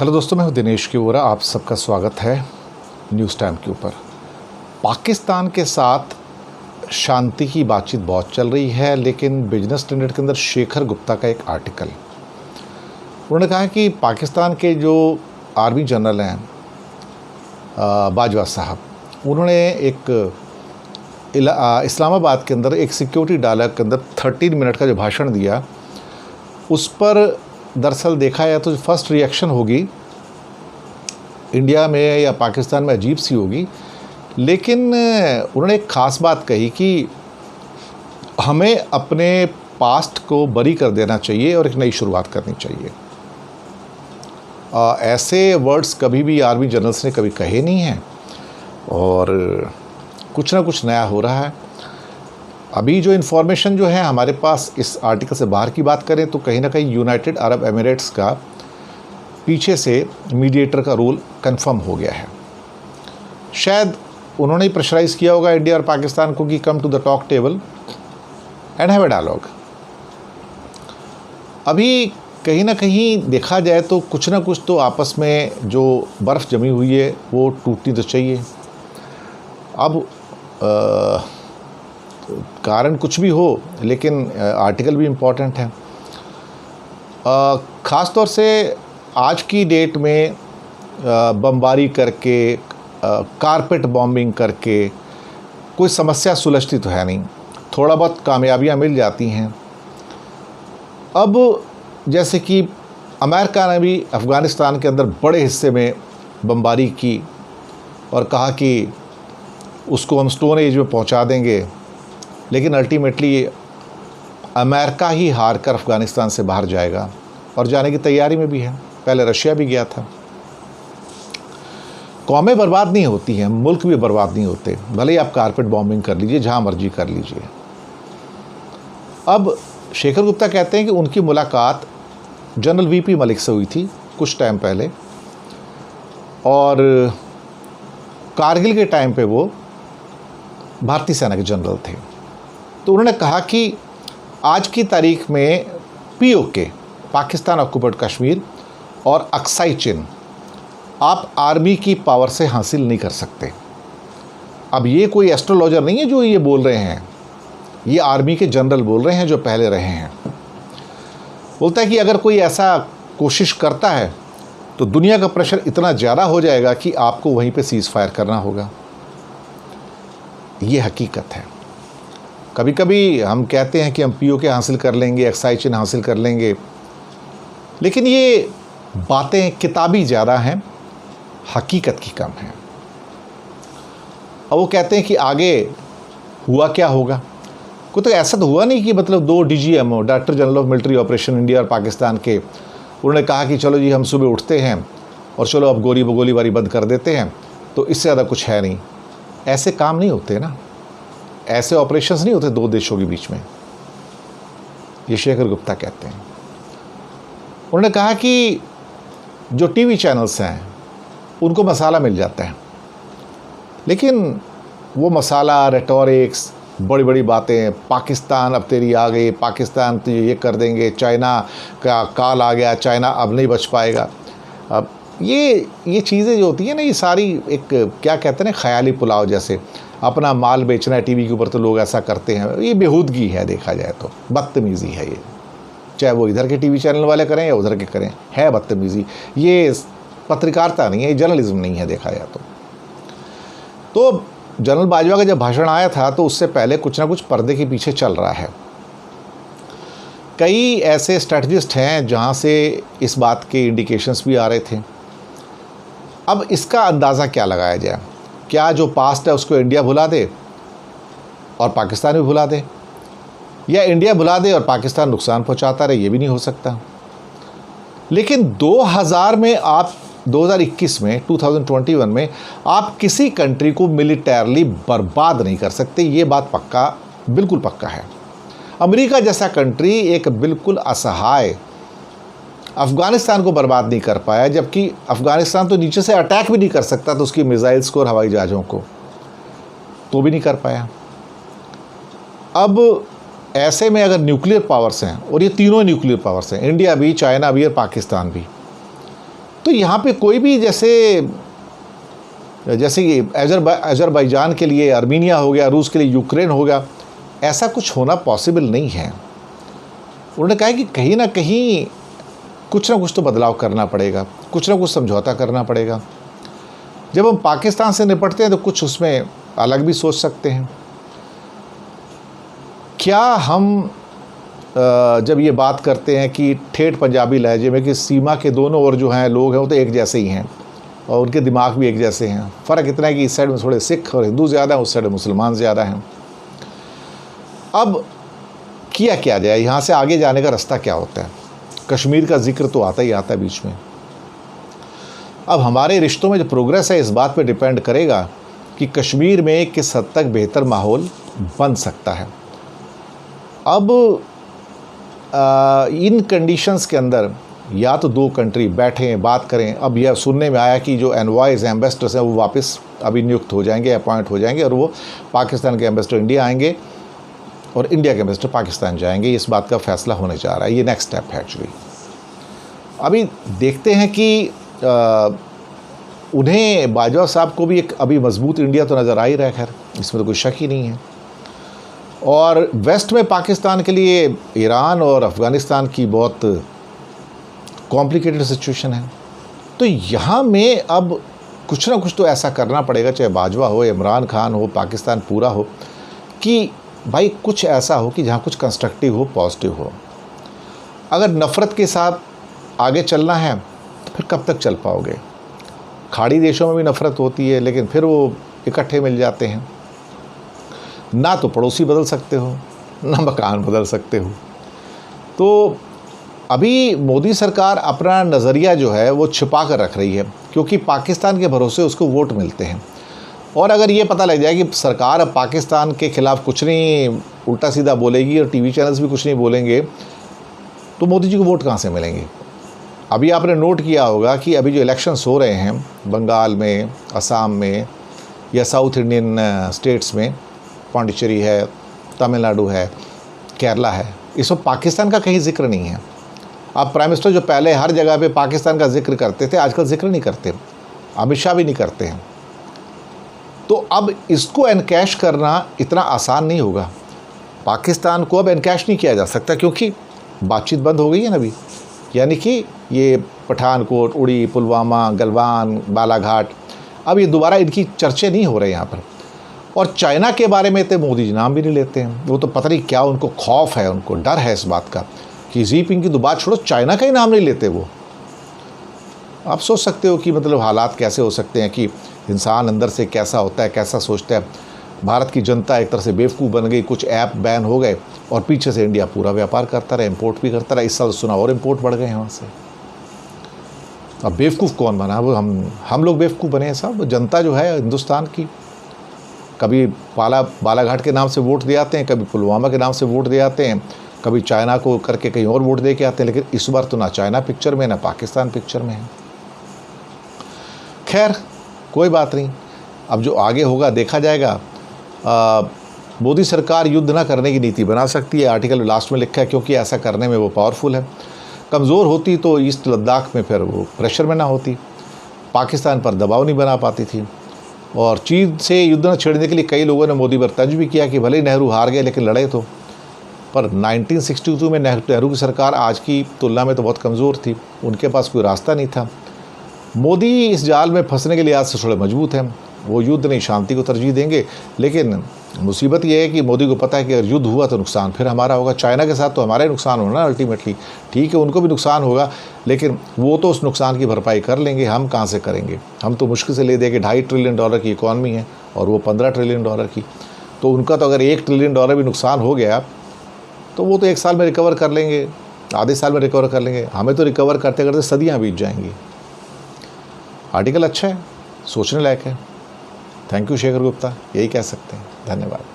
Hello दोस्तों, मैं हूं दिनेश के वोरा। आप सबका स्वागत है न्यूज़ टाइम के ऊपर। पाकिस्तान के साथ शांति की बातचीत बहुत चल रही है, लेकिन बिजनेस स्टैंडर्ड के अंदर शेखर गुप्ता का एक आर्टिकल, उन्होंने कहा कि पाकिस्तान के जो आर्मी जनरल हैं बाजवा साहब, उन्होंने एक इस्लामाबाद के अंदर एक सिक्योरिटी डायलॉग के अंदर 13 मिनट का जो भाषण दिया, उस पर दरअसल देखा जाए तो फर्स्ट रिएक्शन होगी इंडिया में या पाकिस्तान में अजीब सी होगी, लेकिन उन्होंने एक ख़ास बात कही कि हमें अपने पास्ट को बरी कर देना चाहिए और एक नई शुरुआत करनी चाहिए। ऐसे वर्ड्स कभी भी आर्मी जनरल्स ने कभी कहे नहीं हैं और कुछ ना कुछ नया हो रहा है। अभी जो इन्फॉर्मेशन जो है हमारे पास इस आर्टिकल से बाहर की बात करें तो कहीं ना कहीं यूनाइटेड अरब एमिरेट्स का पीछे से मीडिएटर का रोल कंफर्म हो गया है। शायद उन्होंने ही प्रेशराइज़ किया होगा इंडिया और पाकिस्तान को कि come to the talk table and have a dialogue. अभी कहीं ना कहीं देखा जाए तो कुछ ना कुछ तो आपस में जो बर्फ़ जमी हुई है वो टूटनी तो चाहिए। अब कारण कुछ भी हो, लेकिन आर्टिकल भी इम्पॉर्टेंट है। ख़ास तौर से आज की डेट में बमबारी करके, कारपेट बॉम्बिंग करके कोई समस्या सुलझती तो है नहीं, थोड़ा बहुत कामयाबियाँ मिल जाती हैं। अब जैसे कि अमेरिका ने भी अफ़गानिस्तान के अंदर बड़े हिस्से में बमबारी की और कहा कि उसको हम स्टोन एज में पहुंचा देंगे, लेकिन अल्टीमेटली अमेरिका ही हार कर अफ़गानिस्तान से बाहर जाएगा और जाने की तैयारी में भी है। पहले रशिया भी गया था। कौमें बर्बाद नहीं होती हैं, मुल्क भी बर्बाद नहीं होते, भले ही आप कारपेट बॉम्बिंग कर लीजिए, जहाँ मर्जी कर लीजिए। अब शेखर गुप्ता कहते हैं कि उनकी मुलाकात जनरल वीपी मलिक से हुई थी कुछ टाइम पहले, और कारगिल के टाइम पे वो भारतीय सेना के जनरल थे। तो उन्होंने कहा कि आज की तारीख में पीओके, पाकिस्तान ऑक्युपाइड कश्मीर और अक्साई चिन आप आर्मी की पावर से हासिल नहीं कर सकते। अब ये कोई एस्ट्रोलॉजर नहीं है जो ये बोल रहे हैं, ये आर्मी के जनरल बोल रहे हैं जो पहले रहे हैं। बोलता है कि अगर कोई ऐसा कोशिश करता है तो दुनिया का प्रेशर इतना ज़्यादा हो जाएगा कि आपको वहीं पे सीज़ फायर करना होगा। ये हकीकत है। कभी कभी हम कहते हैं कि हम पीओके हासिल कर लेंगे, अक्साई चिन हासिल कर लेंगे, लेकिन ये बातें किताबी ज़्यादा हैं, हकीकत की कम है। और वो कहते हैं कि आगे हुआ क्या होगा। कोई तो ऐसा तो हुआ नहीं कि मतलब दो DGMO, director general of military operation India और पाकिस्तान के, उन्होंने कहा कि चलो जी हम सुबह उठते हैं और चलो अब गोलीबारी बंद कर देते हैं, तो इससे ज़्यादा कुछ है नहीं। ऐसे काम नहीं होते ना, ऐसे ऑपरेशंस नहीं होते दो देशों के बीच में। ये शेखर गुप्ता कहते हैं। उन्होंने कहा कि जो टीवी चैनल्स हैं उनको मसाला मिल जाता है, लेकिन वो मसाला, रेटोरिक्स, बड़ी बड़ी बातें, पाकिस्तान अब तेरी आ गई, पाकिस्तान तो ये कर देंगे, चाइना का काल आ गया, चाइना अब नहीं बच पाएगा। अब ये चीज़ें जो होती हैं ना, ये सारी एक क्या कहते हैं ना, ख्याली पुलाव जैसे। अपना माल बेचना है टीवी के ऊपर तो लोग ऐसा करते हैं। ये बेहूदगी है, देखा जाए तो बदतमीज़ी है ये, चाहे वो इधर के टीवी चैनल वाले करें या उधर के करें, है बदतमीज़ी। ये पत्रकारिता नहीं है, ये जर्नलिज्म नहीं है, देखा जाए तो जनरल बाजवा का जब भाषण आया था तो उससे पहले कुछ ना कुछ पर्दे के पीछे चल रहा है। कई ऐसे स्ट्रैटेजिस्ट हैं जहाँ से इस बात के इंडिकेशंस भी आ रहे थे। अब इसका अंदाज़ा क्या लगाया जाए? क्या जो पास्ट है उसको इंडिया भुला दे और पाकिस्तान भी भुला दे, या इंडिया भुला दे और पाकिस्तान नुकसान पहुंचाता रहे? ये भी नहीं हो सकता। लेकिन 2021 में 2021 में आप किसी कंट्री को मिलिटरली बर्बाद नहीं कर सकते। ये बात पक्का, बिल्कुल पक्का है। अमेरिका जैसा कंट्री एक बिल्कुल असहाय अफ़गानिस्तान को बर्बाद नहीं कर पाया, जबकि अफ़गानिस्तान तो नीचे से अटैक भी नहीं कर सकता तो उसकी मिसाइल्स को और हवाई जहाज़ों को तो भी नहीं कर पाया। अब ऐसे में अगर न्यूक्लियर पावर्स हैं, और ये तीनों न्यूक्लियर पावर्स हैं, इंडिया भी, चाइना भी और पाकिस्तान भी, तो यहाँ पे कोई भी जैसे कि अजरबैजान के लिए आर्मीनिया हो गया, रूस के लिए यूक्रेन हो गया, ऐसा कुछ होना पॉसिबल नहीं है। उन्होंने कहा कि कहीं ना कहीं कुछ ना कुछ तो बदलाव करना पड़ेगा, कुछ ना कुछ समझौता करना पड़ेगा। जब हम पाकिस्तान से निपटते हैं तो कुछ उसमें अलग भी सोच सकते हैं। क्या हम जब ये बात करते हैं कि ठेठ पंजाबी लहजे में कि सीमा के दोनों ओर जो हैं लोग हैं वो तो एक जैसे ही हैं और उनके दिमाग भी एक जैसे हैं, फ़र्क इतना है कि इस साइड में थोड़े सिख और हिंदू ज़्यादा हैं, उस साइड में मुसलमान ज़्यादा हैं। अब किया क्या जाए, यहाँ से आगे जाने का रास्ता क्या होता है? कश्मीर का जिक्र तो आता ही आता है बीच में। अब हमारे रिश्तों में जो प्रोग्रेस है इस बात पे डिपेंड करेगा कि कश्मीर में किस हद तक बेहतर माहौल बन सकता है। अब इन कंडीशंस के अंदर या तो दो कंट्री बैठें बात करें। अब यह सुनने में आया कि जो एनवॉयज़ एम्बेसडर्स हैं वो वापस अभी नियुक्त हो जाएंगे, अपॉइंट हो जाएंगे और वो पाकिस्तान के एम्बेसडर इंडिया आएंगे और इंडिया के एम्बेसडर पाकिस्तान जाएंगे। इस बात का फैसला होने जा रहा है, ये नेक्स्ट स्टेप है एक्चुअली। अभी देखते हैं कि उन्हें बाजवा साहब को भी एक अभी मजबूत इंडिया तो नज़र आ ही रहा है, खैर इसमें तो कोई शक ही नहीं है। और वेस्ट में पाकिस्तान के लिए ईरान और अफ़गानिस्तान की बहुत कॉम्प्लिकेटेड सिचुएशन है। तो यहाँ में अब कुछ ना कुछ तो ऐसा करना पड़ेगा, चाहे बाजवा हो, इमरान खान हो, पाकिस्तान पूरा हो, कि भाई कुछ ऐसा हो कि जहाँ कुछ कंस्ट्रक्टिव हो, पॉजिटिव हो। अगर नफ़रत के साथ आगे चलना है तो फिर कब तक चल पाओगे? खाड़ी देशों में भी नफ़रत होती है लेकिन फिर वो इकट्ठे मिल जाते हैं। ना तो पड़ोसी बदल सकते हो, ना मकान बदल सकते हो। तो अभी मोदी सरकार अपना नज़रिया जो है वो छिपा कर रख रही है, क्योंकि पाकिस्तान के भरोसे उसको वोट मिलते हैं। और अगर ये पता लग जाए कि सरकार अब पाकिस्तान के ख़िलाफ़ कुछ नहीं उल्टा सीधा बोलेगी और टीवी चैनल्स भी कुछ नहीं बोलेंगे, तो मोदी जी को वोट कहाँ से मिलेंगे? अभी आपने नोट किया होगा कि अभी जो इलेक्शंस हो रहे हैं बंगाल में, असम में या साउथ इंडियन स्टेट्स में, पांडिचेरी है, तमिलनाडु है, केरला है, इसमें पाकिस्तान का कहीं जिक्र नहीं है। अब प्राइम मिनिस्टर जो पहले हर जगह पे पाकिस्तान का जिक्र करते थे, आजकल जिक्र नहीं करते, अमित शाह भी नहीं करते हैं। तो अब इसको एनकैश करना इतना आसान नहीं होगा। पाकिस्तान को अब एनकैश नहीं किया जा सकता क्योंकि बातचीत बंद हो गई है ना अभी। यानी कि ये पठानकोट, उड़ी, पुलवामा, गलवान, बालाघाट, अब ये दोबारा इनकी चर्चे नहीं हो रहे यहाँ पर। और चाइना के बारे में तो मोदी जी नाम भी नहीं लेते हैं। वो तो पता नहीं क्या उनको खौफ है, उनको डर है इस बात का कि शी जिनपिंग की तो बात छोड़ो, चाइना का ही नाम नहीं लेते वो। आप सोच सकते हो कि मतलब हालात कैसे हो सकते हैं कि इंसान अंदर से कैसा होता है, कैसा सोचता है। भारत की जनता एक तरह से बेवकूफ़ बन गई, कुछ ऐप बैन हो गए और पीछे से इंडिया पूरा व्यापार करता रहा, इंपोर्ट भी करता रहा। इस साल सुना और इंपोर्ट बढ़ गए हैं वहाँ से। अब बेवकूफ़ कौन बना? वो हम लोग बेवकूफ़ बने हैं साहब। जनता जो है हिंदुस्तान की, कभी बालाघाट के नाम से वोट दे आते हैं, कभी पुलवामा के नाम से वोट दे आते हैं, कभी चाइना को करके कहीं और वोट दे के आते हैं। लेकिन इस बार तो ना चाइना पिक्चर में, ना पाकिस्तान पिक्चर में है। खैर कोई बात नहीं, अब जो आगे होगा देखा जाएगा। मोदी सरकार युद्ध ना करने की नीति बना सकती है, आर्टिकल लास्ट में लिखा है, क्योंकि ऐसा करने में वो पावरफुल है। कमज़ोर होती तो ईस्ट लद्दाख में फिर वो प्रेशर में ना होती, पाकिस्तान पर दबाव नहीं बना पाती थी। और चीन से युद्ध न छेड़ने के लिए कई लोगों ने मोदी पर तंज भी किया कि भले ही नेहरू हार गए लेकिन लड़े तो। पर 1962 में नेहरू की सरकार आज की तुलना में तो बहुत कमज़ोर थी, उनके पास कोई रास्ता नहीं था। मोदी इस जाल में फंसने के लिए आज से थोड़े मजबूत हैं। वो युद्ध नहीं, शांति को तरजीह देंगे। लेकिन मुसीबत ये है कि मोदी को पता है कि अगर युद्ध हुआ तो नुकसान फिर हमारा होगा। चाइना के साथ तो हमारा ही नुकसान होना अल्टीमेटली। ठीक है, उनको भी नुकसान होगा लेकिन वो तो उस नुकसान की भरपाई कर लेंगे, हम कहाँ से करेंगे? हम तो मुश्किल से ले देंगे। $2.5 ट्रिलियन की इकॉनमी है और वो $15 ट्रिलियन की। तो उनका तो अगर $1 ट्रिलियन भी नुकसान हो गया तो वो तो 1 साल में रिकवर कर लेंगे, आधे साल में रिकवर कर लेंगे। हमें तो रिकवर करते करते सदियाँ बीत जाएंगी। आर्टिकल अच्छा है, सोचने लायक है। थैंक यू शेखर गुप्ता, यही कह सकते हैं। धन्यवाद।